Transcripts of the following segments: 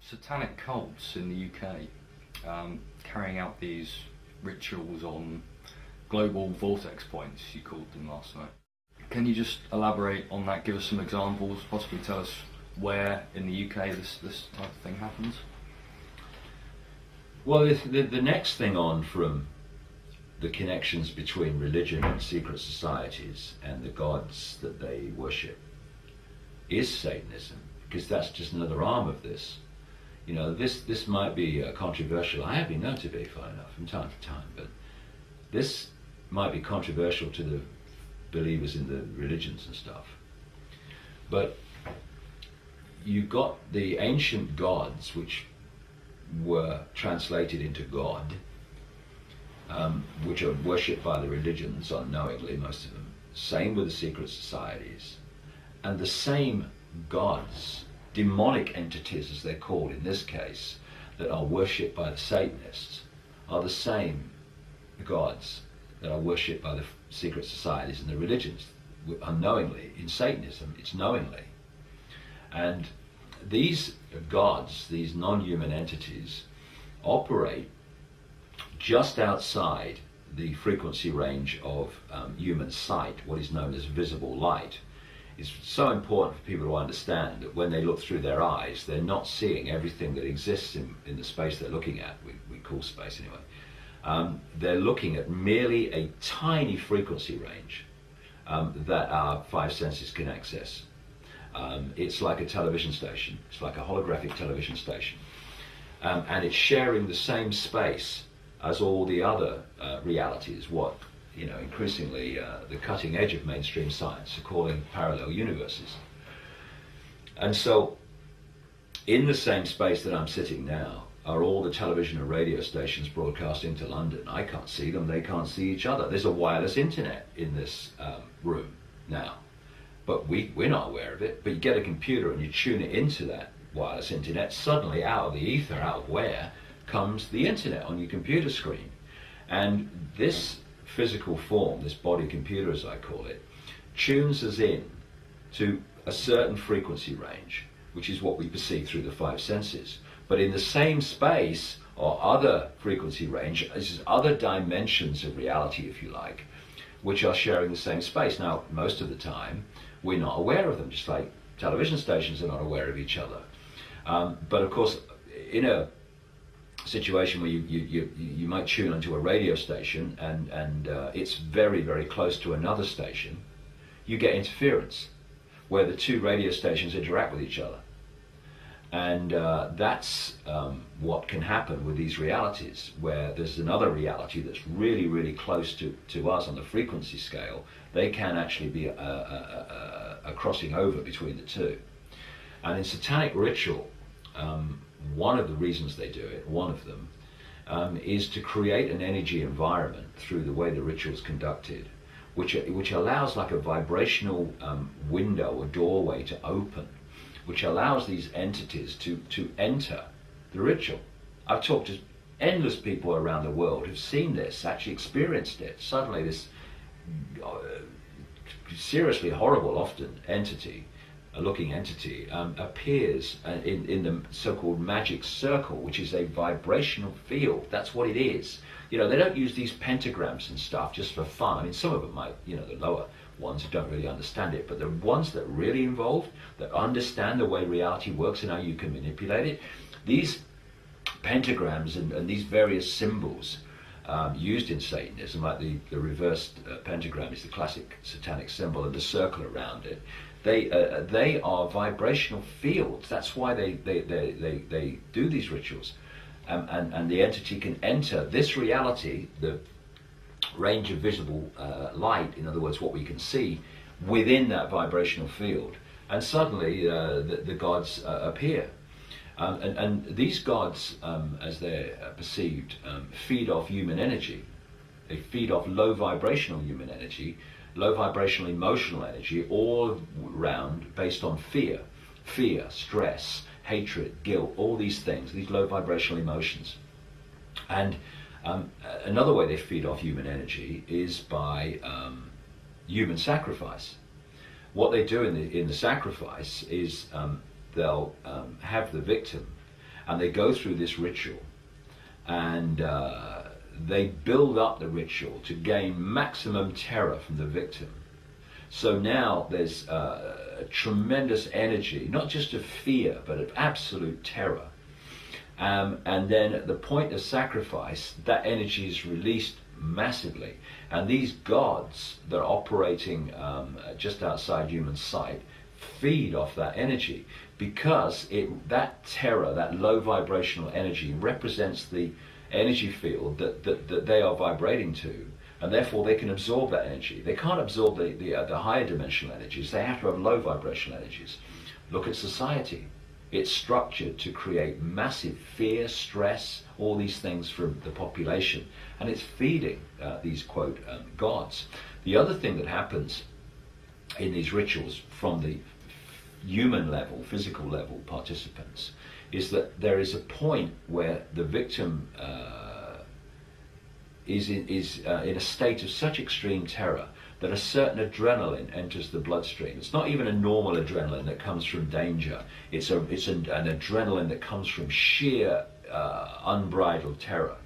Satanic cults in the UK carrying out these rituals on global vortex points, you called them last night. Can you just elaborate on that, give us some examples, possibly tell us where in the UK this type of thing happens? Well, the next thing on from the connections between religion and secret societies and the gods that they worship is Satanism, because that's just another arm of this. You know, this might be controversial. I have been known to be, funny enough, from time to time, but this might be controversial to the believers in the religions and stuff. But you got the ancient gods, which were translated into God, which are worshipped by the religions unknowingly, most of them. Same with the secret societies. And the same gods, demonic entities as they're called in this case, that are worshipped by the Satanists, are the same gods that are worshipped by the secret societies and the religions unknowingly. In Satanism, it's knowingly. And these gods, these non-human entities, operate just outside the frequency range of human sight, what is known as visible light. It's so important for people to understand that when they look through their eyes, they're not seeing everything that exists in the space they're looking at, we call space anyway. They're looking at merely a tiny frequency range that our five senses can access. It's like a television station, it's like a holographic television station. And it's sharing the same space as all the other realities, what, you know, increasingly the cutting edge of mainstream science are calling parallel universes. And so, in the same space that I'm sitting now are all the television and radio stations broadcasting to London. I can't see them, they can't see each other. There's a wireless internet in this room now, but we're not aware of it. But you get a computer and you tune it into that wireless internet, suddenly out of the ether, out of where, comes the internet on your computer screen. And this physical form, this body computer as I call it, tunes us in to a certain frequency range, which is what we perceive through the five senses. But in the same space or other frequency range is other dimensions of reality, if you like, which are sharing the same space. Now, most of the time, we're not aware of them, just like television stations are not aware of each other. But of course, in a situation where you might tune into a radio station and it's very, very close to another station, you get interference where the two radio stations interact with each other. And that's what can happen with these realities, where there's another reality that's really, really close to us on the frequency scale. They can actually be a crossing over between the two. And in satanic ritual, one of the reasons they do it, one of them, is to create an energy environment through the way the ritual is conducted, which allows like a vibrational window or doorway to open, which allows these entities to enter the ritual. I've talked to endless people around the world who've seen this, actually experienced it. Suddenly this seriously horrible, often, entity, a looking entity, appears in the so-called magic circle, which is a vibrational field. That's what it is. You know, they don't use these pentagrams and stuff just for fun. I mean, some of them might, you know, the lower ones who don't really understand it, but the ones that really involved, that understand the way reality works and how you can manipulate it, these pentagrams and these various symbols used in Satanism, like the reversed pentagram is the classic satanic symbol, and the circle around it, they are vibrational fields. That's why they do these rituals, and the entity can enter this reality, the range of visible light, in other words what we can see, within that vibrational field, and suddenly the gods appear. And these gods, as they're perceived, feed off human energy. They feed off low vibrational human energy, low vibrational emotional energy, all round based on fear, stress, hatred, guilt, all these things, these low vibrational emotions. And another way they feed off human energy is by human sacrifice. What they do in the sacrifice is they'll have the victim, and they go through this ritual, and they build up the ritual to gain maximum terror from the victim. So now there's a tremendous energy, not just of fear, but of absolute terror. And then at the point of sacrifice, that energy is released massively. And these gods that are operating just outside human sight feed off that energy, because that terror, that low vibrational energy, represents the energy field that they are vibrating to. And therefore they can absorb that energy. They can't absorb the higher dimensional energies. They have to have low vibrational energies. Look at society. It's structured to create massive fear, stress, all these things from the population. And it's feeding these, quote, gods. The other thing that happens in these rituals from the human level, physical level participants, is that there is a point where the victim is in a state of such extreme terror that a certain adrenaline enters the bloodstream. It's not even a normal adrenaline that comes from danger. It's an adrenaline that comes from sheer unbridled terror,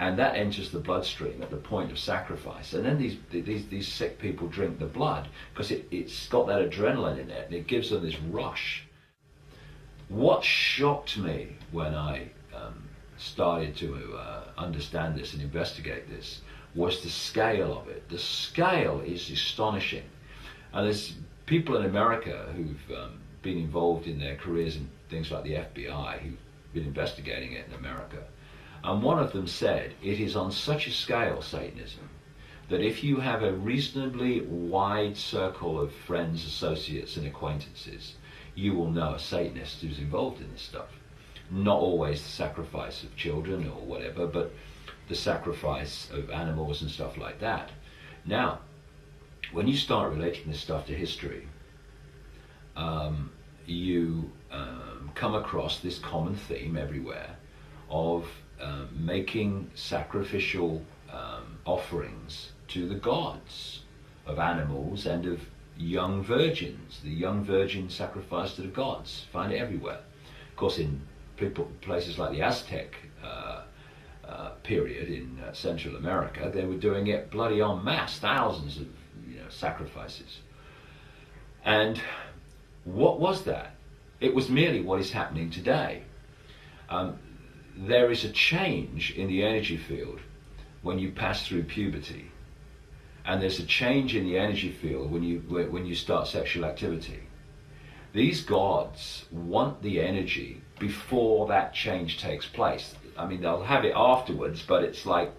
and that enters the bloodstream at the point of sacrifice. And then these sick people drink the blood because it's got that adrenaline in it, and it gives them this rush. What shocked me when I started to understand this and investigate this was the scale of it. The scale is astonishing. And there's people in America who've been involved in their careers in things like the FBI who've been investigating it in America. And one of them said, it is on such a scale, Satanism, that if you have a reasonably wide circle of friends, associates and acquaintances, you will know a Satanist who's involved in this stuff. Not always the sacrifice of children or whatever, but the sacrifice of animals and stuff like that. Now, when you start relating this stuff to history, you come across this common theme everywhere of making sacrificial offerings to the gods of animals and of young virgins. The young virgin sacrificed to the gods. Find it everywhere. Of course, in places like the Aztec period in Central America, they were doing it bloody en masse, thousands of sacrifices. And what was that? It was merely what is happening today. There is a change in the energy field when you pass through puberty, and there's a change in the energy field when you start sexual activity. These gods want the energy before that change takes place. I mean, they'll have it afterwards, but it's like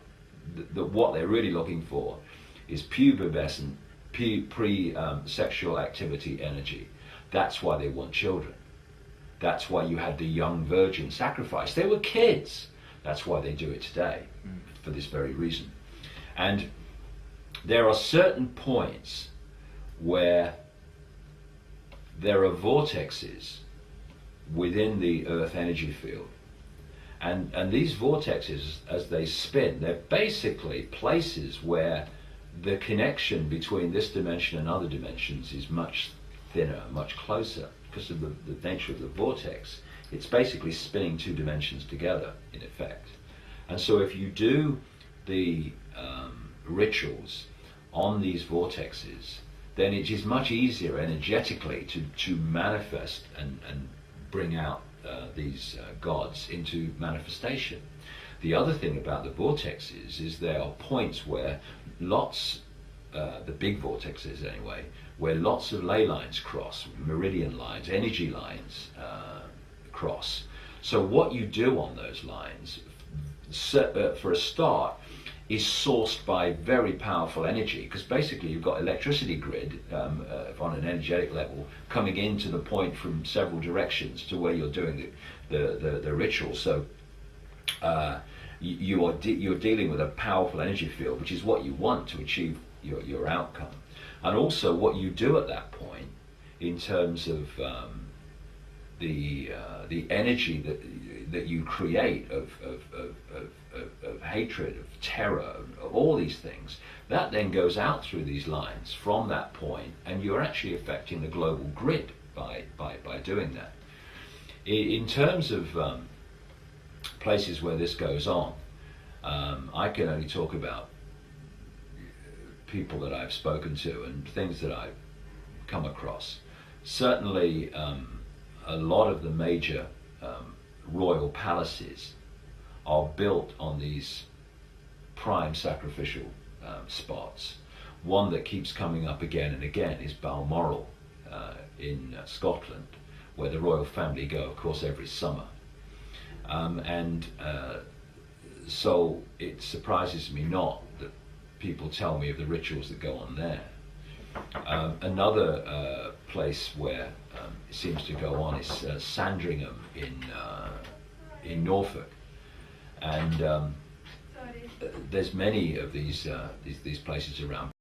what they're really looking for is pubescent, pre-sexual activity energy. That's why they want children. That's why you had the young virgin sacrifice. They were kids. That's why they do it today, for this very reason. And there are certain points where there are vortexes within the Earth energy field. And these vortexes, as they spin, they're basically places where the connection between this dimension and other dimensions is much thinner, much closer, because of the nature of the vortex. It's basically spinning two dimensions together, in effect. And so if you do the rituals on these vortexes, then it is much easier energetically to manifest and bring out these gods into manifestation. The other thing about the vortexes is there are points where lots, the big vortexes anyway, where lots of ley lines cross, meridian lines, energy lines cross. So what you do on those lines, for a start, is sourced by very powerful energy, because basically you've got electricity grid on an energetic level coming into the point from several directions to where you're doing the ritual. So you're dealing with a powerful energy field, which is what you want to achieve your outcome. And also what you do at that point in terms of the energy that you create of hatred, of terror, of all these things, that then goes out through these lines from that point, and you're actually affecting the global grid by doing that. In terms of places where this goes on. I can only talk about people that I've spoken to and things that I've come across. Certainly, a lot of the major royal palaces are built on these prime sacrificial spots. One that keeps coming up again and again is Balmoral in Scotland, where the royal family go, of course, every summer. So it surprises me not that people tell me of the rituals that go on there. Another place where it seems to go on is Sandringham in Norfolk, and there's many of these places around.